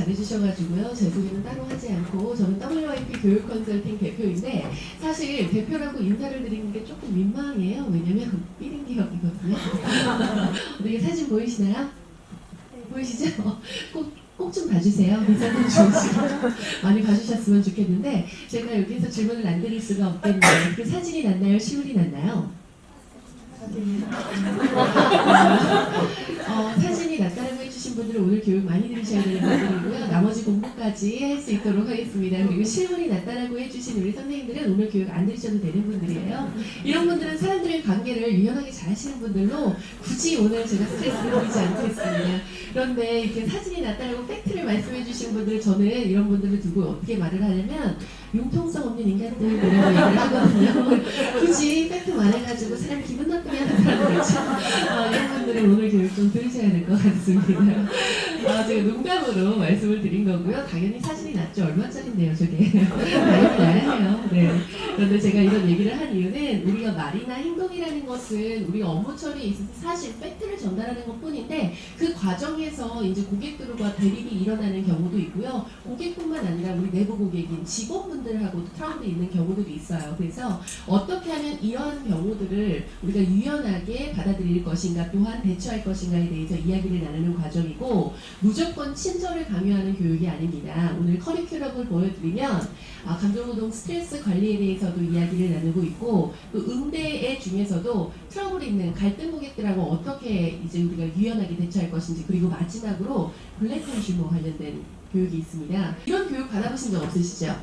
잘해주셔가지고요. 제 소개는 따로 하지 않고 저는 WIP 교육 컨설팅 대표인데 사실 대표라고 인사를 드리는 게 조금 민망해요. 왜냐면 삐린 기업이거든요. 이게 사진 보이시나요? 보이시죠? 꼭 좀 봐주세요. 미사님 좋으시고 많이 봐주셨으면 좋겠는데 제가 여기서 질문을 안 드릴 수가 없겠네요. 그 사진이 낫나요? 시울이 낫나요? 사진이 낫다라고 해주신 분들은 오늘 교육 많이 들으셔야 되는 분들이고요. 나머지 공부까지 할 수 있도록 하겠습니다. 그리고 실물이 낫다라고 해주신 우리 선생님들은 오늘 교육 안 들으셔도 되는 분들이에요. 이런 분들은 사람들의 관계를 유연하게 잘 하시는 분들로 굳이 오늘 제가 스트레스를 드리지 않겠습니다. 그런데 이렇게 사진이 낫다라고 팩트를 말씀해 주신 분들, 저는 이런 분들을 두고 어떻게 말을 하냐면 융통성 없는 인간들이라고 얘기를 하거든요. 굳이 팩트 말해가지고 사람 기분 나쁘게 하는 사람들 있죠. 이런 분들은 오늘 교육 좀 들으셔야 될 것 같습니다. 제가 농담으로 말씀을 드린 거고요. 당연히 사진이 낫죠. 얼마짜린데요, 저게. 당연히 나야해요. 네. 그런데 제가 이런 얘기를 한 이유는 우리가 말이나 행동이라는 것은 우리가 업무 처리에 있어서 사실 팩트를 전달하는 것 뿐인데 그 과정에서 이제 고객들과 대립이 일어나는 경우도 있고요. 고객뿐만 아니라 우리 내부 고객인 직원분들하고도 트러블이 있는 경우들이 있어요. 그래서 어떻게 하면 이러한 경우들을 우리가 유연하게 받아들일 것인가 또한 대처할 것인가에 대해서 이야기를 나누는 과정이고 무조건 친절을 강요하는 교육이 아닙니다. 오늘 커리큘럼을 보여드리면 감정노동 스트레스 관리에 대해서도 이야기를 나누고 있고 또 응대의 중에서도 트러블 있는 갈등 고객들하고 어떻게 이제 우리가 유연하게 대처할 것인지 그리고 마지막으로 블랙 컨슈머 관련된 교육이 있습니다. 이런 교육 받아보신 적 없으시죠?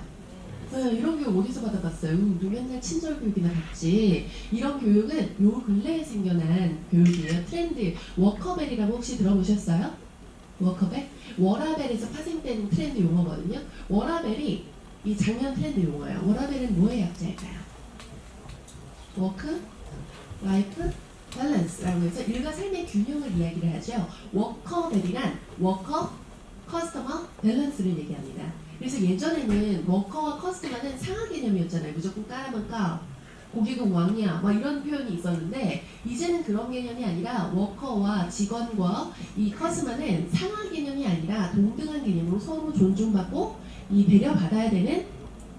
이런 교육 어디서 받아봤어요? 우리 맨날 친절 교육이나 받지. 이런 교육은 요 근래에 생겨난 교육이에요. 트렌드 워커벨이라고 혹시 들어보셨어요? 워커벨? 워라벨에서 파생된 트렌드 용어거든요. 워라벨이 이 작년 트렌드 용어예요. 워라벨은 뭐의 약자일까요? 워크, 라이프, 밸런스라고 해서 일과 삶의 균형을 이야기를 하죠. 워커벨이란 워커, 커스터머, 밸런스를 얘기합니다. 그래서 예전에는 워커와 커스터머는 상하 개념이었잖아요. 무조건 까라면 까, 고객은 왕이야, 막 이런 표현이 있었는데 이제는 그런 개념이 아니라 워커와 직원과 이 커스터머는 상하 개념이 아니라 동등한 개념으로 서로 존중받고 이 배려받아야 되는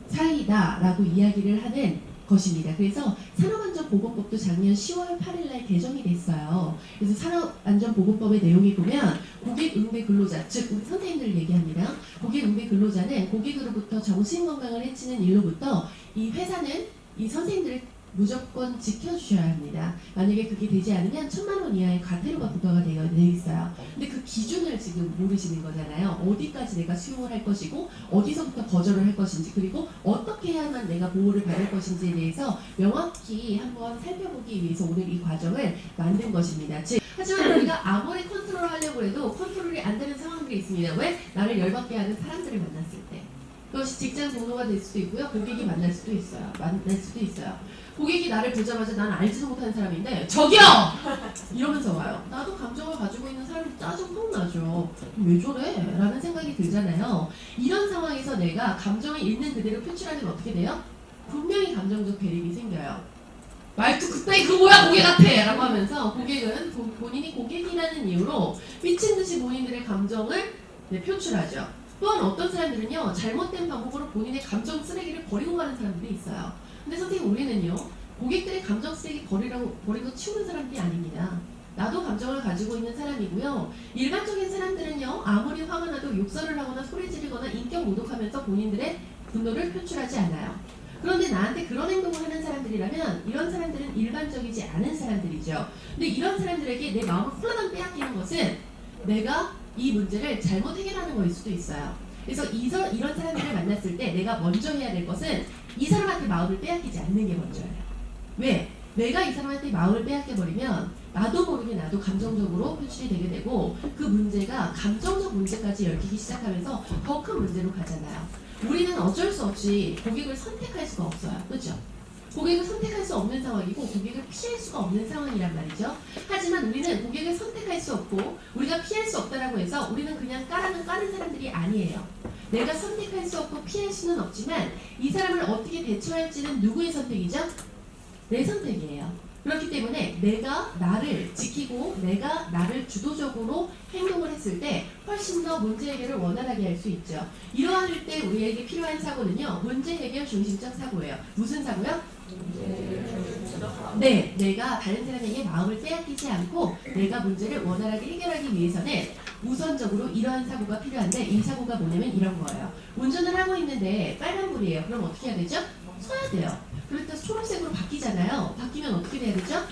사이다라고 이야기를 하는 것입니다. 그래서 산업안전보건법도 작년 10월 8일날 개정이 됐어요. 그래서 산업안전보건법의 내용이 보면 고객 응대 근로자, 즉 우리 선생님들 얘기합니다. 고객 응대 근로자는 고객으로부터 정신건강을 해치는 일로부터 이 회사는 이 선생님들을 무조건 지켜주셔야 합니다. 만약에 그게 되지 않으면 1,000만 원 이하의 과태료가 부과가 되어 있어요. 근데 그 기준을 지금 모르시는 거잖아요. 어디까지 내가 수용을 할 것이고 어디서부터 거절을 할 것인지 그리고 어떻게 해야만 내가 보호를 받을 것인지에 대해서 명확히 한번 살펴보기 위해서 오늘 이 과정을 만든 것입니다. 즉, 하지만 우리가 아무리 컨트롤 하려고 해도 컨트롤이 안 되는 상황들이 있습니다. 왜? 나를 열받게 하는 사람들을 만났을 때. 그것이 직장 동료가 될 수도 있고요. 고객이 만날 수도 있어요. 고객이 나를 보자마자 난 알지도 못하는 사람인데 저기요! 이러면서 와요. 나도 감정을 가지고 있는 사람이 짜증 펑 나죠. 왜 저래? 라는 생각이 들잖아요. 이런 상황에서 내가 감정을 있는 그대로 표출하면 어떻게 돼요? 분명히 감정적 대립이 생겨요. 말투 그따위 그 뭐야 고객 같아! 라고 하면서 고객은 본인이 고객이라는 이유로 미친듯이 본인들의 감정을 표출하죠. 또한 어떤 사람들은요 잘못된 방법으로 본인의 감정 쓰레기를 버리고 가는 사람들이 있어요. 근데 선생님 우리는요 고객들의 감정 쓰레기 버리고 치우는 사람들이 아닙니다. 나도 감정을 가지고 있는 사람이고요. 일반적인 사람들은요 아무리 화가 나도 욕설을 하거나 소리 지르거나 인격 모독하면서 본인들의 분노를 표출하지 않아요. 그런데 나한테 그런 행동을 하는 사람들이라면 이런 사람들은 일반적이지 않은 사람들이죠. 근데 이런 사람들에게 내 마음을 홀라당 빼앗기는 것은 내가 이 문제를 잘못 해결하는 거일 수도 있어요. 그래서 이런 사람들을 만났을 때 내가 먼저 해야 될 것은 이 사람한테 마음을 빼앗기지 않는 게 먼저예요. 왜? 내가 이 사람한테 마음을 빼앗겨버리면 나도 모르게 나도 감정적으로 표출이 되게 되고 그 문제가 감정적 문제까지 얽히기 시작하면서 더 큰 문제로 가잖아요. 우리는 어쩔 수 없이 고객을 선택할 수가 없어요. 그렇죠? 고객을 선택할 수 없는 상황이고 고객을 피할 수가 없는 상황이란 말이죠. 하지만 우리는 고객을 선택할 수 없고 우리가 피할 수 없다라고 해서 우리는 그냥 까라면 까는 사람들이 아니에요. 내가 선택할 수 없고 피할 수는 없지만 이 사람을 어떻게 대처할지는 누구의 선택이죠? 내 선택이에요. 그렇기 때문에 내가 나를 지키고 내가 나를 주도적으로 행동을 했을 때 훨씬 더 문제 해결을 원활하게 할 수 있죠. 이러할 때 우리에게 필요한 사고는요. 문제 해결 중심적 사고예요. 무슨 사고요? 네, 내가 다른 사람에게 마음을 빼앗기지 않고 내가 문제를 원활하게 해결하기 위해서는 우선적으로 이러한 사고가 필요한데 이 사고가 뭐냐면 이런 거예요. 운전을 하고 있는데 빨간불이에요. 그럼 어떻게 해야 되죠? 서야 돼요. 그렇다고 초록색으로 바뀌잖아요. 바뀌면 어떻게 돼야 되죠?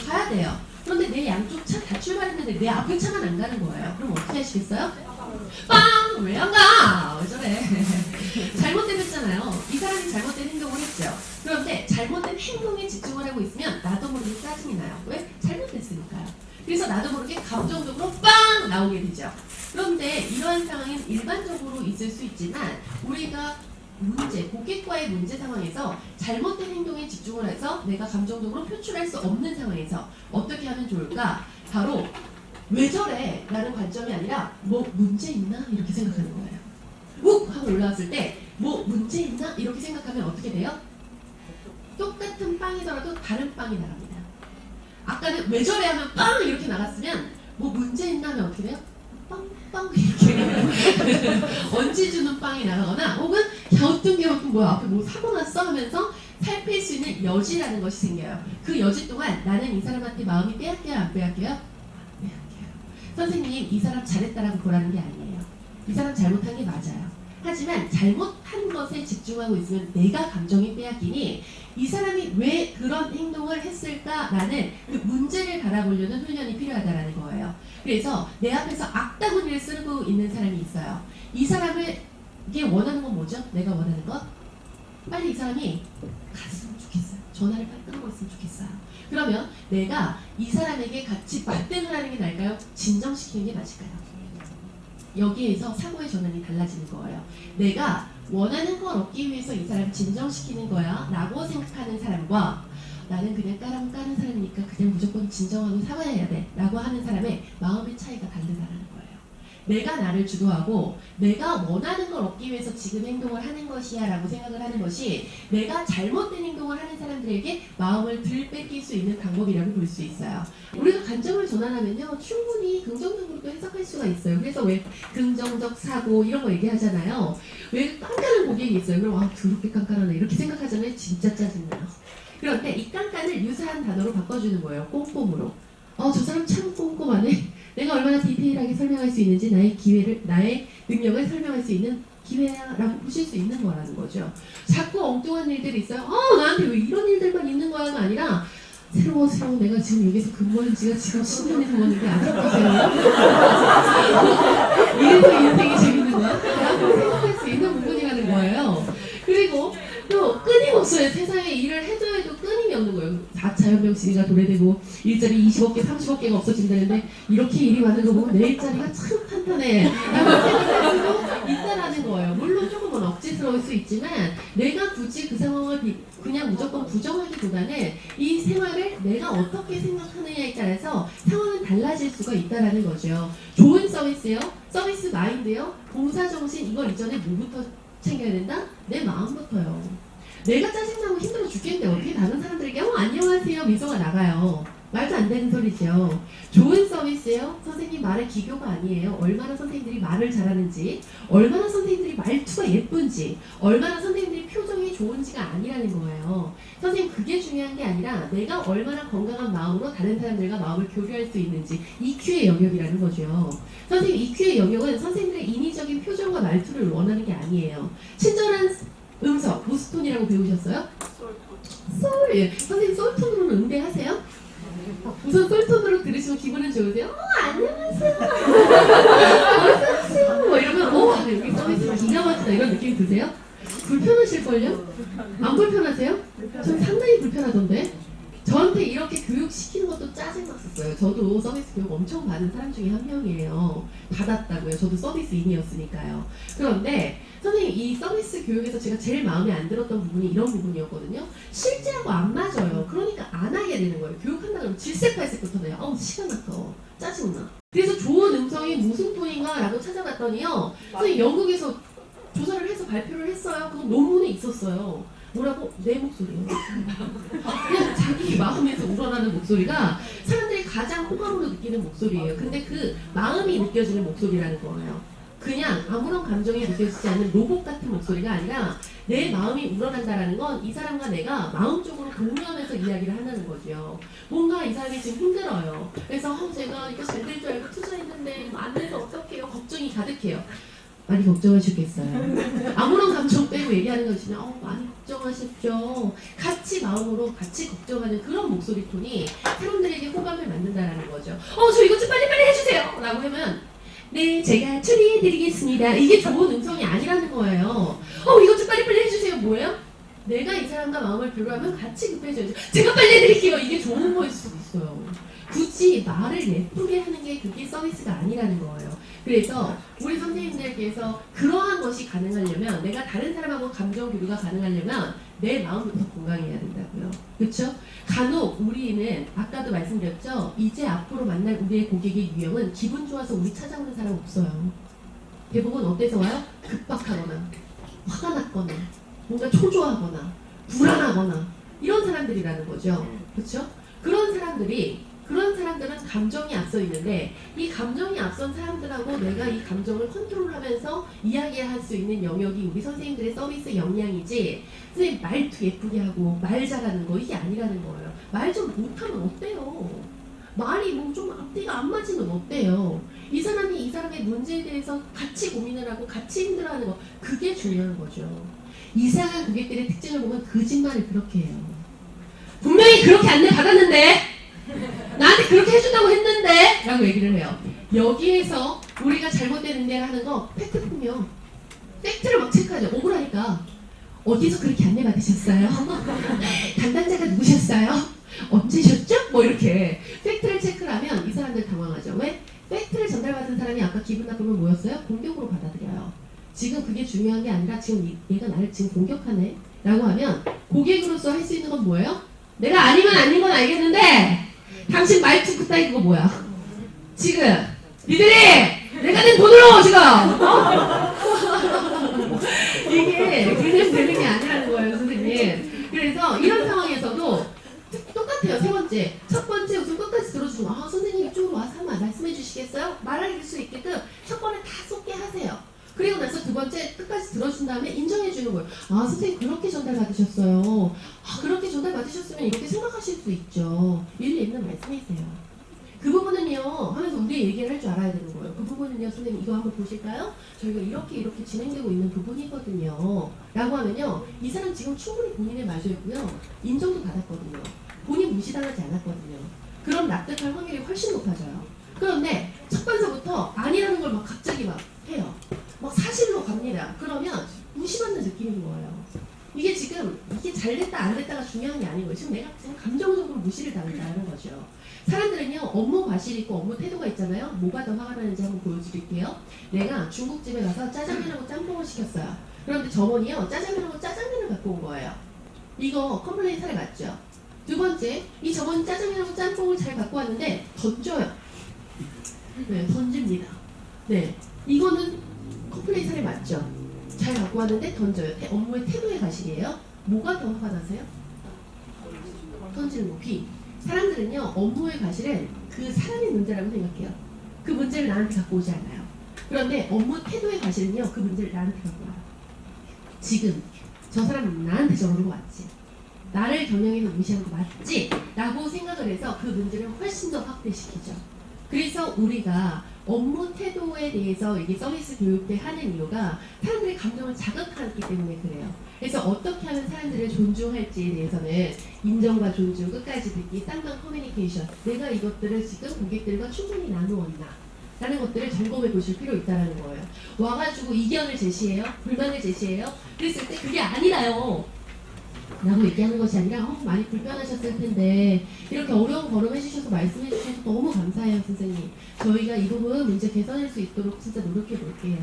가야 돼요. 그런데 내 양쪽 차 다 출발했는데 내 앞에 차만 안 가는 거예요. 그럼 어떻게 하시겠어요? 빵! 왜 안 가? 왜 저래? 잘못된 했잖아요. 이 사람이 잘못된 행동을 했죠. 그런데 잘못된 행동에 집중을 하고 있으면 나도 모르게 짜증이 나요. 왜? 잘못됐으니까요. 그래서 나도 모르게 감정적으로 빵! 나오게 되죠. 그런데 이러한 상황은 일반적으로 있을 수 있지만 우리가 고객과의 문제 상황에서 잘못된 행동에 집중을 해서 내가 감정적으로 표출할 수 없는 상황에서 어떻게 하면 좋을까? 바로 왜 저래? 라는 관점이 아니라 뭐 문제 있나? 이렇게 생각하는 거예요. 욱! 하고 올라왔을 때 뭐 문제 있나? 이렇게 생각하면 어떻게 돼요? 똑같은 빵이더라도 다른 빵이 나갑니다. 아까는 왜 저래? 하면 빵! 이렇게 나갔으면 뭐 문제 있나? 하면 어떻게 돼요? 빵빵 이렇게 얹어주는 빵이 나가거나 혹은 갸우뚱 뭐야 앞에 뭐 사고 났어 하면서 살필 수 있는 여지라는 것이 생겨요. 그 여지 동안 나는 이 사람한테 마음이 빼앗겨요? 안 빼앗겨요? 빼앗겨요. 선생님 이 사람 잘했다라고 보라는 게 아니에요. 이 사람 잘못한 게 맞아요. 하지만 잘못한 것에 집중하고 있으면 내가 감정이 빼앗기니 이 사람이 왜 그런 행동을 했을까라는 그 문제를 바라보려는 훈련이 필요하다는 거예요. 그래서 내 앞에서 악다구니를 쓰고 있는 사람이 있어요. 이 사람을 이게 원하는 건 뭐죠? 내가 원하는 것? 빨리 이 사람이 갔으면 좋겠어요. 전화를 빨리 끊어버렸으면 좋겠어요. 그러면 내가 이 사람에게 같이 맞대응을 하는 게 나을까요? 진정시키는 게 맞을까요? 여기에서 사고의 전환이 달라지는 거예요. 내가 원하는 걸 얻기 위해서 이 사람을 진정시키는 거야 라고 생각하는 사람과 나는 그냥 까라면 까는 사람이니까 그냥 무조건 진정하고 사과해야 돼 라고 하는 사람의 마음의 차이가 다르다는 거예요. 내가 나를 주도하고 내가 원하는 걸 얻기 위해서 지금 행동을 하는 것이야 라고 생각을 하는 것이 내가 잘못된 행동을 하는 사람들에게 마음을 덜 뺏길 수 있는 방법이라고 볼 수 있어요. 우리가 감정을 전환하면요 충분히 긍정적으로도 해석할 수가 있어요. 그래서 왜 긍정적 사고 이런 거 얘기하잖아요. 왜 깐깐한 고객이 있어요. 그럼 아 더럽게 깐깐하네 이렇게 생각하잖아요. 진짜 짜증나요. 그런데 이 깐깐을 유사한 단어로 바꿔주는 거예요. 꼼꼼으로. 저 사람 참 꼼꼼하네. 내가 얼마나 디테일하게 설명할 수 있는지 나의 능력을 설명할 수 있는 기회라고 보실 수 있는 거라는 거죠. 자꾸 엉뚱한 일들이 있어요. 나한테 왜 이런 일들만 있는 거야가 아니라 새로워 내가 지금 여기서 근무한 지가 지금 10년이 넘었는데 아직 보세요. 이래서 인생이 재밌는 거야? 라고 생각할 수 있는 부분이라는 거예요. 그리고 또 끊임없어요. 세상에 일을 해도 끊임이 없는 거예요. 4차 혁명시대가 도래되고 일자리 20억 개, 30억 개가 없어진다는데 이렇게 일이 많은 거 보면 내 일자리가 참 탄탄해 라고 생각할 수도 있다라는 거예요. 물론 조금은 억지스러울 수 있지만 내가 굳이 그 상황을 그냥 무조건 부정하기보다는 이 생활을 내가 어떻게 생각하느냐에 따라서 상황은 달라질 수가 있다라는 거죠. 좋은 서비스요, 서비스 마인드요, 봉사정신 이걸 이전에 뭐부터 챙겨야 된다? 내 마음부터요. 내가 짜증나고 힘들어 죽겠는데 어떻게 다른 사람들에게 안녕하세요 미소가 나가요. 말도 안 되는 소리죠. 좋은 서비스요. 선생님 말의 기교가 아니에요. 얼마나 선생님들이 말을 잘하는지, 얼마나 선생님들이 말투가 예쁜지, 얼마나 선생님들이 표정이 좋은지가 아니라는 거예요. 선생님 그게 중요한 게 아니라 내가 얼마나 건강한 마음으로 다른 사람들과 마음을 교류할 수 있는지 EQ의 영역이라는 거죠. 선생님 EQ의 영역은 선생님들의 인위적인 표정과 말투를 원하는 게 아니에요. 친절한 음성, 무슨 톤이라고 배우셨어요? 솔. 예. 선생님 솔톤으로는 응대하세요? 우선 솔톤으로 들으시면 기분은 좋으세요? 안녕하세요. 어서오세요. 뭐 이러면 여기 서비스 기가 막히다 이런 느낌이 드세요? 불편하실걸요? 안 불편하세요? 전 상당히 불편하던데. 저한테 이렇게 교육시키는 것도 짜증났었어요. 저도 서비스 교육 엄청 받은 사람 중에 한 명이에요. 받았다고요. 저도 서비스인이었으니까요. 그런데 선생님 이 서비스 교육에서 제가 제일 마음에 안 들었던 부분이 이런 부분이었거든요. 실제하고 안 맞아요. 그러니까 안 하게 되는 거예요. 교육한다 그러면 질색팔색부터 내요. 시간 아까워. 짜증나. 그래서 좋은 음성이 무슨 톤인가 라고 찾아봤더니요. 선생님 영국에서 조사를 해서 발표를 했어요. 그건 논문에 있었어요. 뭐라고? 내 목소리예요. 그냥 자기 마음에서 우러나는 목소리가 사람들이 가장 호감으로 느끼는 목소리예요. 근데 그 마음이 느껴지는 목소리라는 거예요. 그냥 아무런 감정이 느껴지지 않는 로봇 같은 목소리가 아니라 내 마음이 우러난다라는 건 이 사람과 내가 마음적으로 공유하면서 이야기를 한다는 거죠. 뭔가 이 사람이 지금 힘들어요. 그래서 제가 이거 잘 될 줄 알고 투자했는데 안 돼서 어떡해요? 걱정이 가득해요. 많이 걱정하셨겠어요. 아무런 감정 빼고 얘기하는 것이면 많이 걱정하셨죠. 같이 마음으로 같이 걱정하는 그런 목소리 톤이 사람들에게 호감을 만든다라는 거죠. 저 이것 좀 빨리빨리 해주세요 라고 하면 네, 제가 처리해드리겠습니다. 이게 좋은 음성이 아니라는 거예요. 이것 좀 빨리빨리 해주세요. 뭐예요? 내가 이 사람과 마음을 교류하면 같이 급해져야죠. 제가 빨리 해드릴게요. 이게 좋은 거일 수도 있어요. 굳이 말을 예쁘게 하는 게 그게 서비스가 아니라는 거예요. 그래서 우리 선생님들께서 그러한 것이 가능하려면, 내가 다른 사람하고 감정 교류가 가능하려면 내 마음부터 건강해야 된다고요. 그렇죠? 간혹 우리는 아까도 말씀드렸죠. 이제 앞으로 만날 우리의 고객의 유형은 기분 좋아서 우리 찾아오는 사람 없어요. 대부분 어때서 와요? 급박하거나 화가 났거나 뭔가 초조하거나 불안하거나 이런 사람들이라는 거죠. 그렇죠? 그런 사람들은 감정이 앞서 있는데, 이 감정이 앞선 사람들하고 내가 이 감정을 컨트롤하면서 이야기할 수 있는 영역이 우리 선생님들의 서비스 역량이지, 선생님 말투 예쁘게 하고 말 잘하는 거 이게 아니라는 거예요. 말 좀 못하면 어때요? 말이 뭐 좀 앞뒤가 안 맞으면 어때요? 이 사람이 이 사람의 문제에 대해서 같이 고민을 하고 같이 힘들어하는 거, 그게 중요한 거죠. 이상한 고객들의 특징을 보면 거짓말을 그렇게 해요. 분명히 그렇게 안내 받았는데, 나한테 그렇게 해준다고 했는데 라고 얘기를 해요. 여기에서 우리가 잘못된 응대를 하는 거 팩트품이요. 팩트를 막 체크하죠. 억울하니까. 어디서 그렇게 안내 받으셨어요? 담당자가 누구셨어요? 언제셨죠? 뭐 이렇게 팩트를 체크를 하면 이 사람들 당황하죠. 왜? 팩트를 전달받은 사람이 아까 기분 나쁘면 뭐였어요? 공격으로 받아들여요. 지금 그게 중요한 게 아니라 지금 얘가 나를 지금 공격하네 라고 하면 고객으로서 할 수 있는 건 뭐예요? 내가 아니면 아닌 건 알겠는데 당신 말투 그따위 그거 뭐야? 지금 니들이 내가 낸 돈으로 지금 이게 그냥 되는 게 아니라는 거예요, 선생님. 그래서 이런 상황에서도 똑같아요. 세 번째, 첫 번째 우선 끝까지 들어주고, 선생님 이쪽으로 와서 한번 말씀해 주시겠어요? 말할 수 있게끔 첫 번에 다 쏟게 하세요. 그리고 나서 두 번째 끝까지 들어준 다음에 인정해 주는 거예요. 선생님 그렇게 전달 받으셨어요. 그렇게 전달 받으셨으면 이렇게 생각하실 수 있죠. 일리 있는 말씀이세요. 그 부분은요 하면서 우리 얘기를 할 줄 알아야 되는 거예요. 그 부분은요, 선생님 이거 한번 보실까요? 저희가 이렇게 진행되고 있는 부분이거든요 라고 하면요, 이 사람 지금 충분히 본인의 말이고요, 인정도 받았거든요. 본인 무시당하지 않았거든요. 그럼 납득할 확률이 훨씬 높아져요. 그런데 첫 번서부터 아니라는 걸 막 갑자기 막 해요. 막 사실로 갑니다. 그러면 무시받는 느낌인 거예요. 이게 지금 이게 잘 됐다 안 됐다가 중요한 게 아닌 거예요. 지금 내가 지금 감정적으로 무시를 당한다는 거죠. 사람들은요 업무 과실이 있고 업무 태도가 있잖아요. 뭐가 더 화가 나는지 한번 보여드릴게요. 내가 중국집에 가서 짜장면하고 짬뽕을 시켰어요. 그런데 점원이요 짜장면하고 짜장면을 갖고 온 거예요. 이거 컴플레인 사례 맞죠? 두 번째, 이 점원이 짜장면하고 짬뽕을 잘 갖고 왔는데 던져요. 네, 던집니다. 네, 이거는 컴플레인 사례 맞죠? 잘 갖고 왔는데 던져요. 업무의 태도의 과실이에요. 뭐가 더 화가 나세요? 던지는 거. B. 사람들은요 업무의 과실은 그 사람의 문제라고 생각해요. 그 문제를 나한테 갖고 오지 않아요. 그런데 업무 태도의 과실은요 그 문제를 나한테 갖고 와요. 지금 저 사람은 나한테 저러는 거 맞지? 나를 겨냥해서 무시하는 거 맞지? 라고 생각을 해서 그 문제를 훨씬 더 확대시키죠. 그래서 우리가 업무 태도에 대해서 이게 서비스 교육 때 하는 이유가 사람들의 감정을 자극하기 때문에 그래요. 그래서 어떻게 하면 사람들을 존중할지에 대해서는 인정과 존중, 끝까지 듣기, 쌍방 커뮤니케이션, 내가 이것들을 지금 고객들과 충분히 나누었나 라는 것들을 점검해 보실 필요 있다는 거예요. 와가지고 이견을 제시해요? 불만을 제시해요? 그랬을 때 그게 아니라요 라고 얘기하는 것이 아니라 많이 불편하셨을 텐데 이렇게 어려운 걸음 해주셔서 말씀해 주셔서 너무 감사해요, 선생님. 저희가 이 부분 문제 개선할 수 있도록 진짜 노력해 볼게요.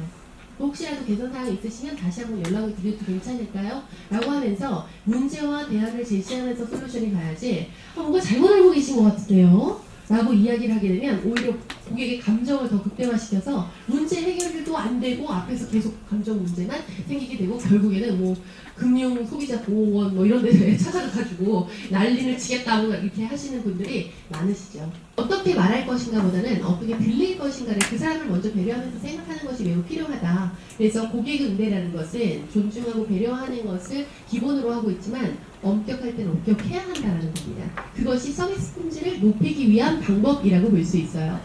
혹시라도 개선사항 있으시면 다시 한번 연락을 드려도 괜찮을까요? 라고 하면서 문제와 대안을 제시하면서 솔루션이 가야지 뭔가 잘못 알고 계신 것 같은데요? 라고 이야기를 하게 되면 오히려 고객의 감정을 더 극대화시켜서 문제 해결도 안 되고 앞에서 계속 감정 문제만 생기게 되고 결국에는 뭐 금융 소비자 보호원 뭐 이런 데서 찾아가가지고 난리를 치겠다 뭐 이렇게 하시는 분들이 많으시죠. 어떻게 말할 것인가 보다는 어떻게 들릴 것인가를 그 사람을 먼저 배려하면서 생각하는 것이 매우 필요하다. 그래서 고객 응대라는 것은 존중하고 배려하는 것을 기본으로 하고 있지만 엄격할 때는 엄격해야 한다는 겁니다. 그것이 서비스 품질을 높이기 위한 방법이라고 볼 수 있어요.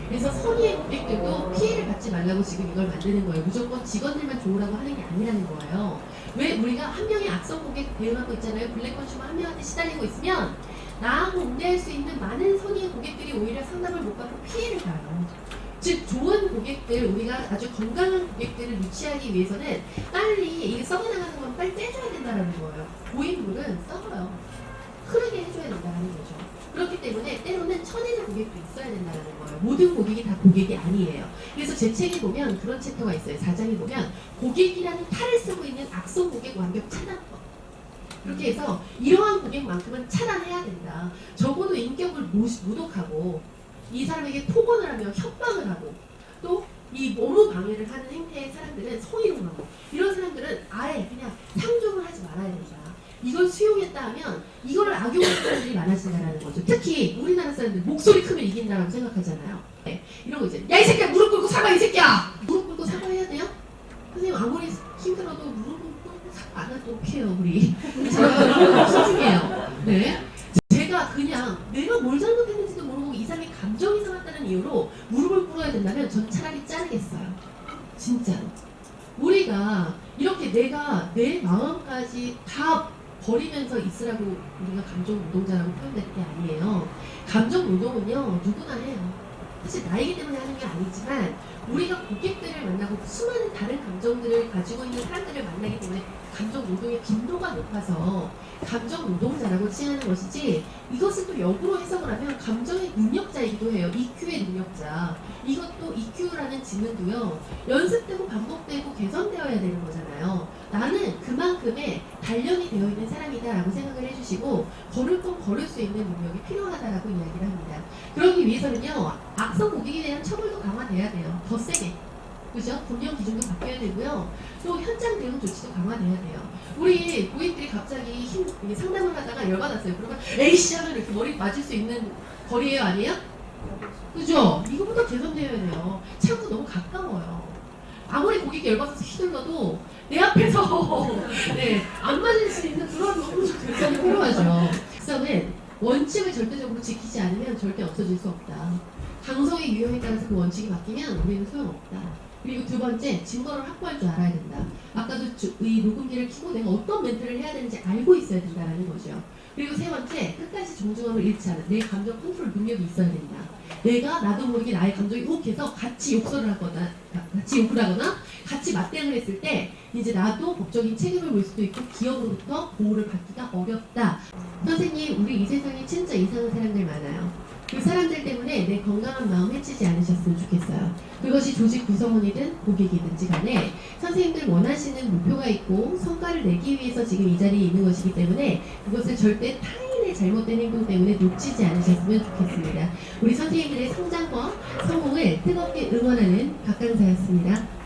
그래서 선의의 고객들도 피해를 받지 말라고 지금 이걸 만드는 거예요. 무조건 직원들만 좋으라고 하는 게 아니라는 거예요. 왜 우리가 한 명의 악성 고객 대응하고 있잖아요. 블랙 컨슈머 한 명한테 시달리고 있으면 나하고 응대할 수 있는 많은 선의의 고객들이 오히려 상담을 못 받고 피해를 봐요. 즉 좋은 고객들, 우리가 아주 건강한 고객들을 유치하기 위해서는 빨리 이게 썩어나가는 건 빨리 떼줘야 된다는 거예요. 고인물은 썩어요. 흐르게 해줘야 된다는 거죠. 그렇기 때문에 때로는 쳐내는 고객도 있어야 된다는 거예요. 모든 고객이 다 고객이 아니에요. 그래서 제 책에 보면 그런 챕터가 있어요. 4장에 보면 고객이라는 탈을 쓰고 있는 악성 고객 완벽 차단법. 그렇게 해서 이러한 고객만큼은 차단해야 된다. 적어도 인격을 모독하고 이 사람에게 폭언을 하며 협박을 하고 또 이 업무 방해를 하는 행태의 사람들은 성희롱하고 이런 사람들은 아예 그냥 상종을 하지 말아야 된다. 이걸 수용했다 하면 이걸 악용하는 사람들이 많아진다는 거죠. 특히 우리나라 사람들 목소리 크면 이긴다라고 생각하잖아요. 네, 이런 거 이제 야 이 새끼야 무릎 꿇고 사과 이 새끼야 무릎 꿇고 사과해야 돼요? 선생님 아무리 힘들어도 무릎 꿇고 사과 안 하도록 해요 우리. 제가 소중해요. 네. 제가 그냥 내가 뭘 잘못했는지도 모르고 이 사람이 감정이 상했다는 이유로 무릎을 꿇어야 된다면 전 차라리 자르겠어요. 진짜로. 우리가 이렇게 내가 내 마음까지 다 버리면서 있으라고 우리가 감정 노동자라고 표현될 게 아니에요. 감정 노동은요 누구나 해요. 사실 나이기 때문에 하는 게 아니지만 우리가 고객들을 만나고 수많은 다른 감정들을 가지고 있는 사람들을 만나기 때문에 감정 노동의 빈도가 높아서 감정 노동자라고 칭하는 것이지 이것을 또 역으로 해석을 하면 감정의 능력자이기도 해요. EQ의 능력자. 이것도 EQ라는 지능도요. 연습되고 반복되고 개선되어야 되는 거잖아요. 나는 그만큼의 단련이 되어 있는 사람이다라고 생각을 해주시고 걸을 건 걸을 수 있는 능력이 필요하다라고 이야기를 합니다. 그러기 위해서는요. 악성 고객에 대한 처벌도 강화돼야 돼요. 더 세게. 그죠? 금융 기준도 바뀌어야 되고요. 또 현장 대응 조치도 강화돼야 돼요. 우리 고객들이 갑자기 상담을 하다가 열받았어요. 그러면 에이씨 하면 이렇게 머리 맞을 수 있는 거리예요, 아니에요? 그죠? 이거보다 개선되어야 돼요. 차고 너무 가까워요. 아무리 고객이 열받아서 휘둘러도 내 앞에서 네, 안 맞을 수 있는 그런 너무 결정이 필요하죠. 그래서는 원칙을 절대적으로 지키지 않으면 절대 없어질 수 없다. 강성의 유형에 따라서 그 원칙이 바뀌면 우리는 소용없다. 그리고 두 번째, 증거를 확보할 줄 알아야 된다. 아까도 이 녹음기를 켜고 내가 어떤 멘트를 해야 되는지 알고 있어야 된다는 거죠. 그리고 세 번째, 끝까지 정중함을 잃지 않은 내 감정 컨트롤 능력이 있어야 된다. 내가 나도 모르게 나의 감정이 욱해서 같이 욕설을 하거나 같이 욕을 하거나 같이 맞대응을 했을 때 이제 나도 법적인 책임을 물 수도 있고 기업으로부터 보호를 받기가 어렵다. 선생님, 우리 이 세상에 진짜 이상한 사람들 많아요. 그 사람들 때문에 내 건강한 마음 해치지 않으셨으면 좋겠어요. 그것이 조직 구성원이든 고객이든지 간에 선생님들 원하시는 목표가 있고 성과를 내기 위해서 지금 이 자리에 있는 것이기 때문에 그것을 절대 타인의 잘못된 행동 때문에 놓치지 않으셨으면 좋겠습니다. 우리 선생님들의 성장과 성공을 뜨겁게 응원하는 박강사였습니다.